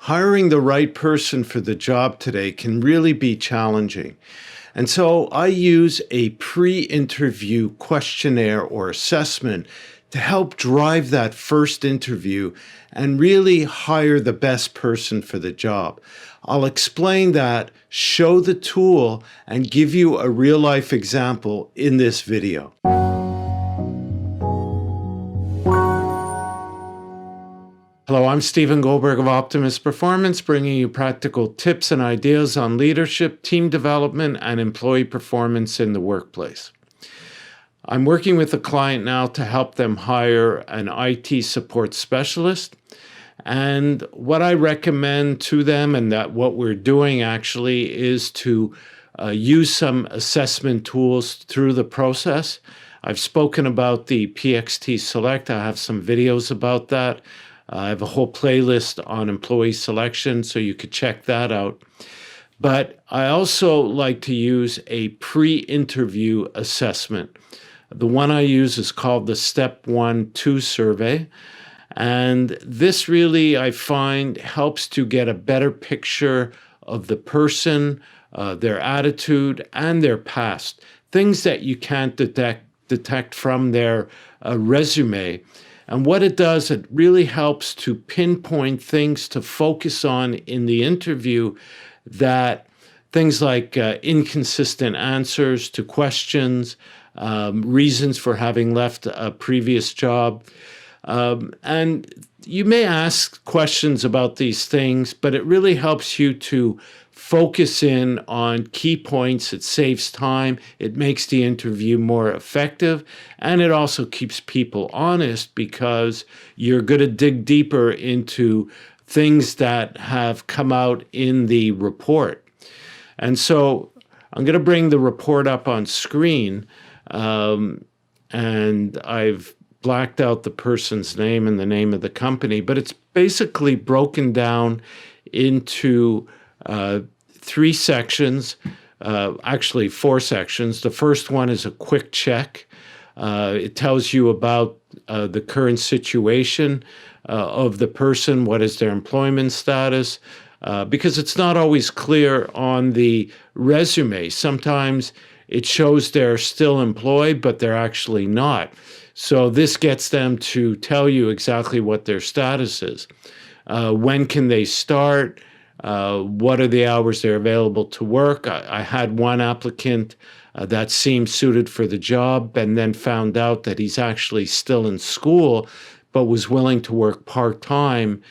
hiring the right person for the job today can really be challenging. And so I use a pre-interview questionnaire or assessment to help drive that first interview and really hire the best person for the job. I'll explain that, show the tool, and give you a real-life example in this video. Hello, I'm Stephen Goldberg of Optimus Performance, bringing you practical tips and ideas on leadership, team development, and employee performance in the workplace. I'm working with a client now to help them hire an IT support specialist. And what I recommend to them, and that what we're doing actually, is to use some assessment tools through the process. I've spoken about the PXT Select. I have some videos about that. I have a whole playlist on employee selection, so you could check that out. But I also like to use a pre-interview assessment. The one I use is called the Step 1-2 survey. And this really, I find, helps to get a better picture of the person, their attitude, and their past. Things that you can't detect from their resume. And what it does, it really helps to pinpoint things to focus on in the interview, that things like inconsistent answers to questions, reasons for having left a previous job. And you may ask questions about these things, but it really helps you to focus in on key points. It saves time, it makes the interview more effective, and it also keeps people honest because you're going to dig deeper into things that have come out in the report. And so I'm going to bring the report up on screen, and I've blacked out the person's name and the name of the company, but it's basically broken down into three sections, actually four sections. The first one is a quick check. It tells you about the current situation of the person, what is their employment status, because it's not always clear on the resume. Sometimes it shows they're still employed, but they're actually not. So this gets them to tell you exactly what their status is. When can they start? What are the hours they're available to work? I had one applicant that seemed suited for the job and then found out that he's actually still in school, but was willing to work part-time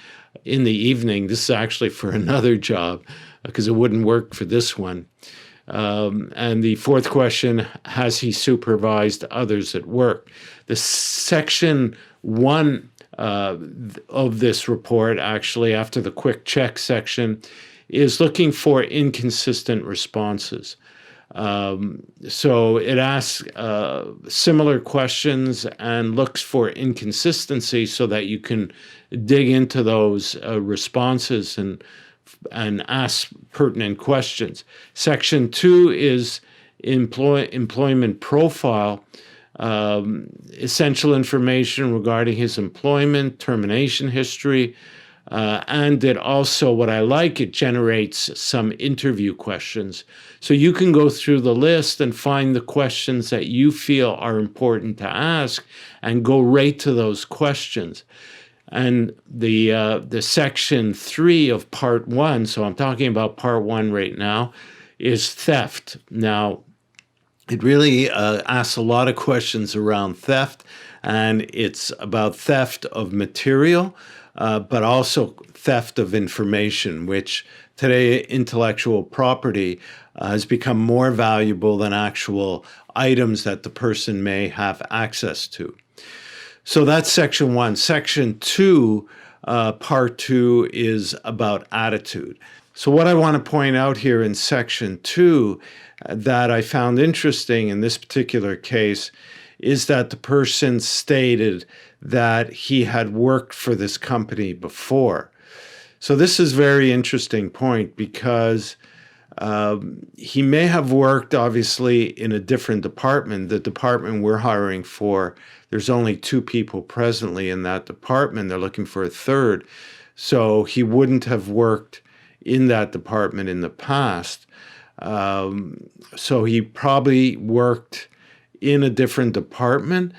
in the evening. This is actually for another job because it wouldn't work for this one. And the fourth question, has he supervised others at work? The section one of this report, actually, after the quick check section, is looking for inconsistent responses. So it asks similar questions and looks for inconsistency so that you can dig into those responses and ask pertinent questions. Section 2 is employment profile, essential information regarding his employment, termination history, and it also, what I like, it generates some interview questions. So you can go through the list and find the questions that you feel are important to ask and go right to those questions. And the section 3 of part 1, so I'm talking about part 1 right now, is theft. Now, it really asks a lot of questions around theft, and it's about theft of material, but also theft of information, which today intellectual property has become more valuable than actual items that the person may have access to. So that's section 1. Section 2, part 2, is about attitude. So what I want to point out here in section 2 that I found interesting in this particular case is that the person stated that he had worked for this company before. So this is a very interesting point because he may have worked, obviously, in a different department. The department we're hiring for, there's only 2 people presently in that department. They're looking for a third. So he wouldn't have worked in that department in the past. So he probably worked in a different department.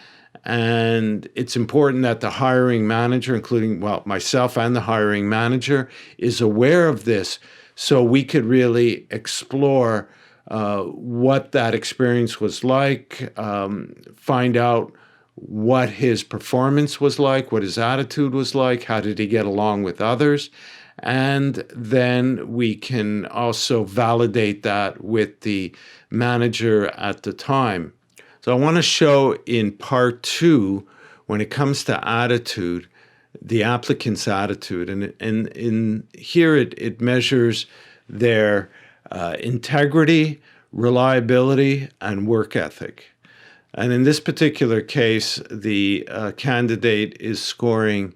And it's important that the hiring manager, including, well, myself and the hiring manager, is aware of this so we could really explore what that experience was like, find out what his performance was like, what his attitude was like, how did he get along with others, and then we can also validate that with the manager at the time. So I want to show in part 2, when it comes to attitude, the applicant's attitude. And in here it measures their integrity, reliability, and work ethic. And in this particular case, the candidate is scoring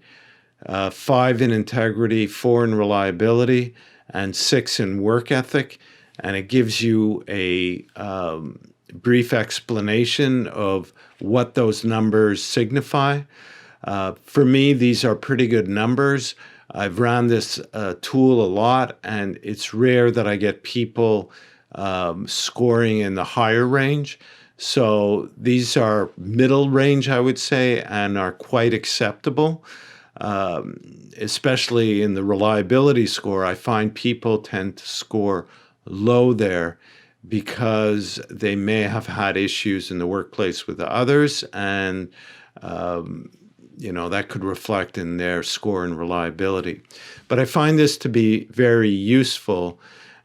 5 in integrity, 4 in reliability, and 6 in work ethic. And it gives you a brief explanation of what those numbers signify. For me, these are pretty good numbers. I've ran this tool a lot, and it's rare that I get people scoring in the higher range. So these are middle range, I would say, and are quite acceptable. Especially in the reliability score, I find people tend to score low there because they may have had issues in the workplace with others, and that could reflect in their score and reliability. But I find this to be very useful.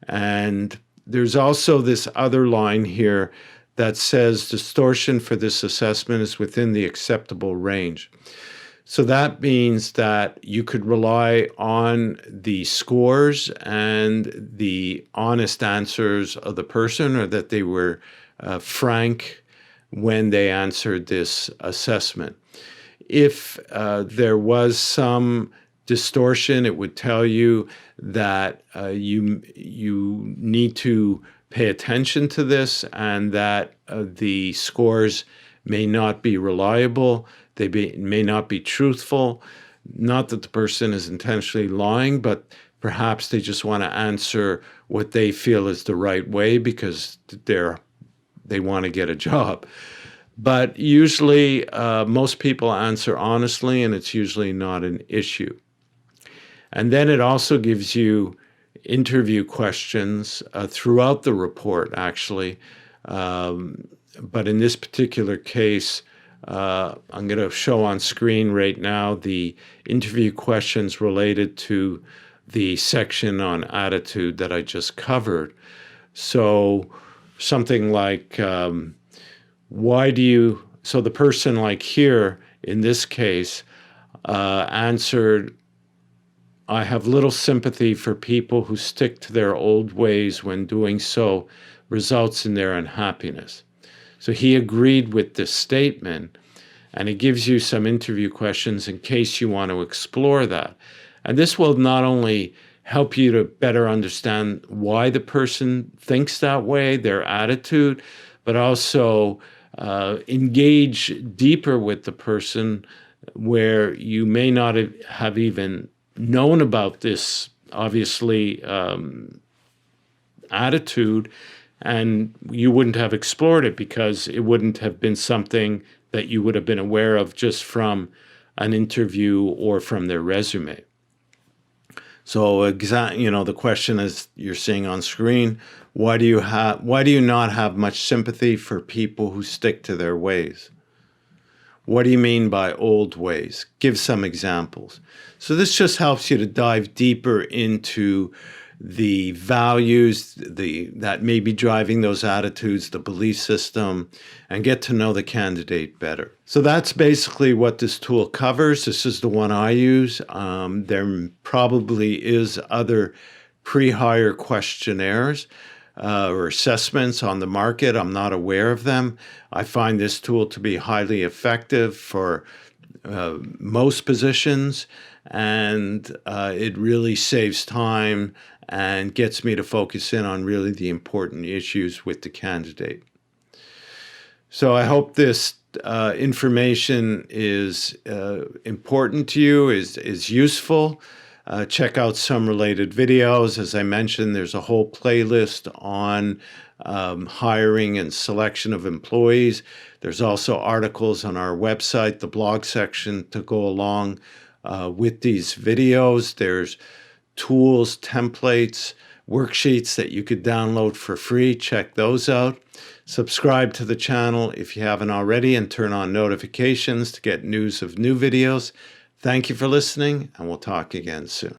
And there's also this other line here that says distortion for this assessment is within the acceptable range. So that means that you could rely on the scores and the honest answers of the person, or that they were frank when they answered this assessment. If there was some distortion, it would tell you that you need to pay attention to this, and that the scores may not be reliable. They may not be truthful. Not that the person is intentionally lying, but perhaps they just want to answer what they feel is the right way because they want to get a job. But usually, most people answer honestly, and it's usually not an issue. And then it also gives you interview questions throughout the report, actually. But in this particular case, I'm going to show on screen right now the interview questions related to the section on attitude that I just covered. So something like, so the person, like here in this case, answered, I have little sympathy for people who stick to their old ways when doing so results in their unhappiness. So he agreed with this statement, and it gives you some interview questions in case you want to explore that. And this will not only help you to better understand why the person thinks that way, their attitude, but also engage deeper with the person where you may not have even known about this, obviously, attitude, and you wouldn't have explored it because it wouldn't have been something that you would have been aware of just from an interview or from their resume. So, the question is, you're seeing on screen, why do you not have much sympathy for people who stick to their ways? What do you mean by old ways? Give some examples. So this just helps you to dive deeper into the values that may be driving those attitudes, the belief system, and get to know the candidate better. So that's basically what this tool covers. This is the one I use. There probably is other pre-hire questionnaires or assessments on the market. I'm not aware of them. I find this tool to be highly effective for most positions, and it really saves time and gets me to focus in on really the important issues with the candidate. So I hope this information is important to you, is useful. check out some related videos. As I mentioned, there's a whole playlist on hiring and selection of employees. There's also articles on our website, the blog section, to go along with these videos. There's tools, templates, worksheets that you could download for free. Check those out. Subscribe to the channel if you haven't already, and turn on notifications to get news of new videos. Thank you for listening, and we'll talk again soon.